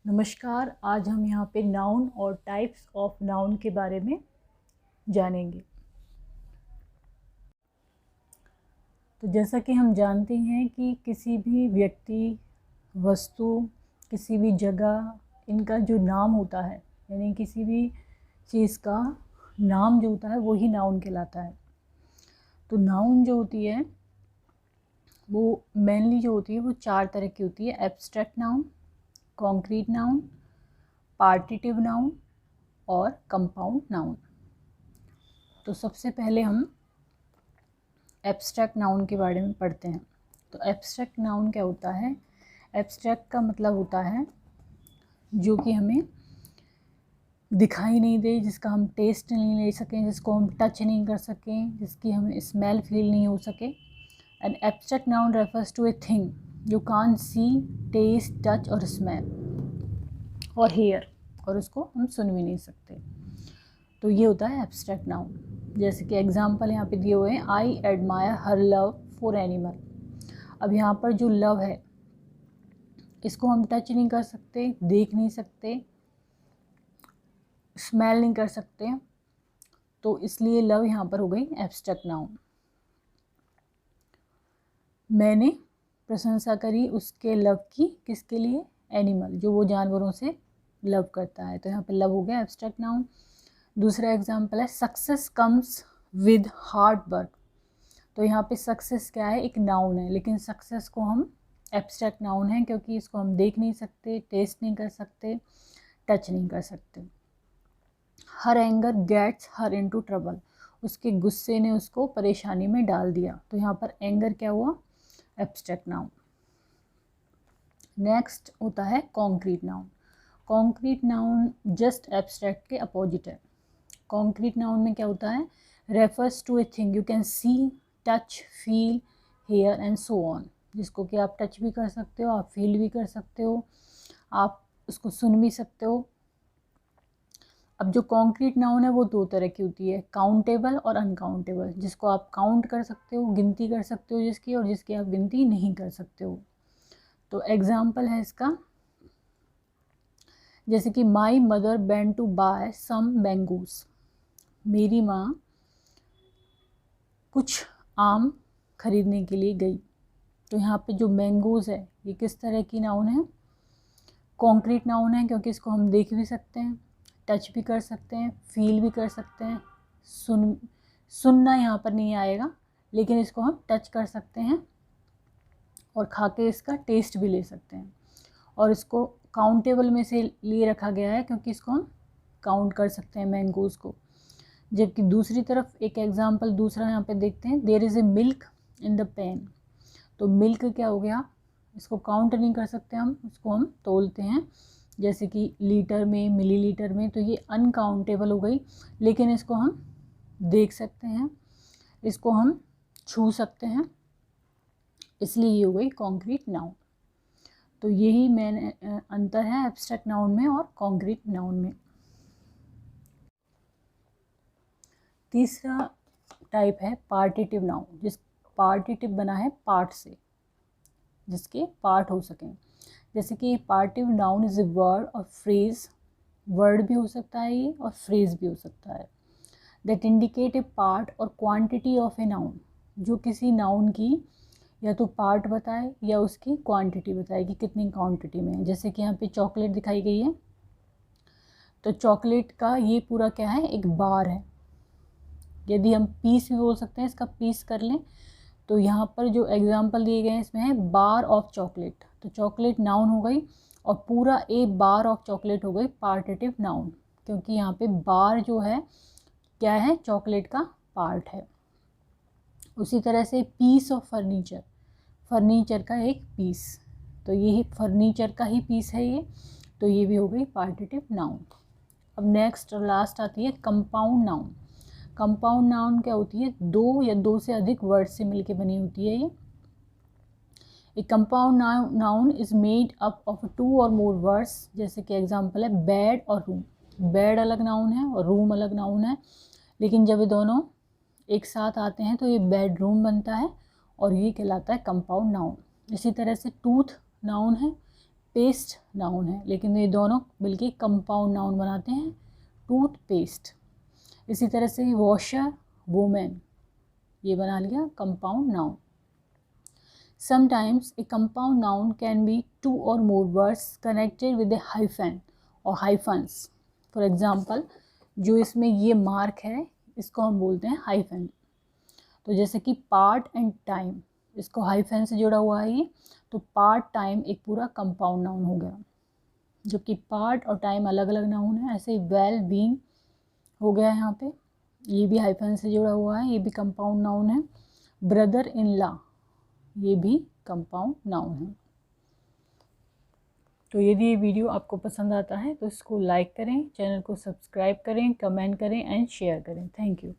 नमस्कार। आज हम यहाँ पे नाउन और टाइप्स ऑफ नाउन के बारे में जानेंगे। तो जैसा कि हम जानते हैं कि किसी भी व्यक्ति, वस्तु, किसी भी जगह, इनका जो नाम होता है, यानी किसी भी चीज़ का नाम जो होता है वही नाउन कहलाता है। तो नाउन जो होती है वो मेनली जो होती है वो 4 तरह की होती है: abstract noun, concrete noun, partitive noun और कंपाउंड नाउन। तो सबसे पहले हम एब्स्ट्रैक्ट नाउन के बारे में पढ़ते हैं। तो एब्स्ट्रैक्ट नाउन क्या होता है? एब्स्ट्रैक्ट का मतलब होता है जो कि हमें दिखाई नहीं दे, जिसका हम टेस्ट नहीं ले सकें, जिसको हम टच नहीं कर सकें, जिसकी हमें स्मेल फील नहीं हो सके। An abstract noun refers to a thing you can't see, taste, touch और स्मेल और हेयर, और उसको हम सुन भी नहीं सकते। तो ये होता है एब्स्ट्रैक्ट नाउन। जैसे कि एग्जांपल यहाँ पे दिए हुए हैं, I admire her love for animal. अब यहाँ पर जो लव है इसको हम टच नहीं कर सकते, देख नहीं सकते, स्मेल नहीं कर सकते, तो इसलिए लव यहाँ पर हो गई एब्स्ट्रैक्ट नाउन। मैंने प्रशंसा करी उसके लव की, किसके लिए? एनिमल, जो वो जानवरों से लव करता है। तो यहाँ पे लव हो गया एब्स्ट्रैक्ट नाउन। दूसरा एग्जांपल है, success comes with hard work. तो यहाँ पे सक्सेस क्या है? एक नाउन है, लेकिन सक्सेस को हम एब्स्ट्रैक्ट नाउन है क्योंकि इसको हम देख नहीं सकते, टेस्ट नहीं कर सकते, टच नहीं कर सकते। Her anger gets her into trouble. उसके गुस्से ने उसको परेशानी में डाल दिया। तो यहाँ पर एंगर क्या हुआ? Abstract noun. नेक्स्ट होता है concrete noun. Concrete noun just abstract के अपोजिट है। कॉन्क्रीट नाउन में क्या होता है? Refers to a thing you can see, touch, feel, hear and so on. जिसको कि आप टच भी कर सकते हो, आप फील भी कर सकते हो, आप उसको सुन भी सकते हो। अब जो कॉन्क्रीट नाउन है वो 2 तरह की होती है, काउंटेबल और अनकाउंटेबल। जिसको आप काउंट कर सकते हो, गिनती कर सकते हो जिसकी, और जिसकी आप गिनती नहीं कर सकते हो। तो एग्जाम्पल है इसका, जैसे कि my mother went to buy some mangoes. मेरी माँ कुछ आम खरीदने के लिए गई। तो यहाँ पे जो मैंगोज है ये किस तरह की नाउन है? कॉन्क्रीट नाउन है, क्योंकि इसको हम देख भी सकते हैं, टच भी कर सकते हैं, फील भी कर सकते हैं, सुनना यहाँ पर नहीं आएगा, लेकिन इसको हम टच कर सकते हैं और खा के इसका टेस्ट भी ले सकते हैं। और इसको काउंटेबल में से लिए रखा गया है क्योंकि इसको हम काउंट कर सकते हैं मैंगोज़ को। जबकि दूसरी तरफ एक एग्जांपल दूसरा यहाँ पे देखते हैं, there is a milk in the pan. तो मिल्क क्या हो गया? इसको काउंट नहीं कर सकते हम, इसको हम तोलते हैं, जैसे कि लीटर में, मिलीलीटर में। तो ये अनकाउंटेबल हो गई, लेकिन इसको हम देख सकते हैं, इसको हम छू सकते हैं, इसलिए ये हो गई कॉन्क्रीट नाउन। तो यही मेन अंतर है एब्स्ट्रैक्ट नाउन में और कॉन्क्रीट नाउन में। तीसरा टाइप है पार्टिटिव नाउन। जिस पार्टिटिव बना है पार्ट से, जिसके पार्ट हो सकें। जैसे कि पार्टिटिव नाउन इज ए वर्ड और फ्रेज। वर्ड भी हो सकता है ये और फ्रेज भी हो सकता है। दैट इंडिकेट ए पार्ट और क्वांटिटी ऑफ ए नाउन। जो किसी नाउन की या तो पार्ट बताए या उसकी क्वांटिटी बताए कि कितनी क्वांटिटी में है। जैसे कि यहाँ पे चॉकलेट दिखाई गई है, तो चॉकलेट का ये पूरा क्या है? एक बार है। यदि हम पीस भी बोल सकते हैं, इसका पीस कर लें, तो यहाँ पर जो एग्जांपल दिए गए हैं इसमें है बार ऑफ चॉकलेट। तो चॉकलेट नाउन हो गई और पूरा ए बार ऑफ चॉकलेट हो गई पार्टिटिव नाउन, क्योंकि यहाँ पे बार जो है क्या है? चॉकलेट का पार्ट है। उसी तरह से पीस ऑफ फर्नीचर, फर्नीचर का एक पीस, तो ये फर्नीचर का ही पीस है ये, तो ये भी हो गई पार्टिटिव नाउन। अब नेक्स्ट और लास्ट आती है कंपाउंड नाउन। कंपाउंड नाउन क्या होती है? 2 या 2 से अधिक वर्ड से मिलके बनी होती है ये। एक compound noun is made up of 2 और मोर वर्ड्स। जैसे कि एग्जांपल है बेड और रूम। बेड अलग नाउन है और रूम अलग नाउन है, लेकिन जब ये दोनों एक साथ आते हैं तो ये बेडरूम बनता है और ये कहलाता है कंपाउंड नाउन। इसी तरह से टूथ नाउन है, पेस्ट नाउन है, लेकिन ये दोनों मिलके कंपाउंड नाउन बनाते हैं, टूथपेस्ट। इसी तरह से वॉशर, वुमेन, ये बना लिया compound noun. Sometimes a compound noun can be 2 और more words connected with A hyphen और हाइफन्स। फॉर एग्जाम्पल, जो इसमें ये मार्क है इसको हम बोलते हैं हाइफन। तो जैसे कि पार्ट एंड टाइम, इसको हाइफन से जुड़ा हुआ है ये, तो पार्ट टाइम एक पूरा कंपाउंड नाउन हो गया, जबकि पार्ट और टाइम अलग अलग नाउन है। ऐसे ही वेल बीइंग हो गया यहाँ पे, ये भी हाइफन से जुड़ा हुआ है, ये भी कंपाउंड नाउन है। ब्रदर इन लॉ, ये भी कंपाउंड नाउन है। तो यदि ये वीडियो आपको पसंद आता है तो इसको लाइक करें, चैनल को सब्सक्राइब करें, कमेंट करें एंड शेयर करें। Thank you.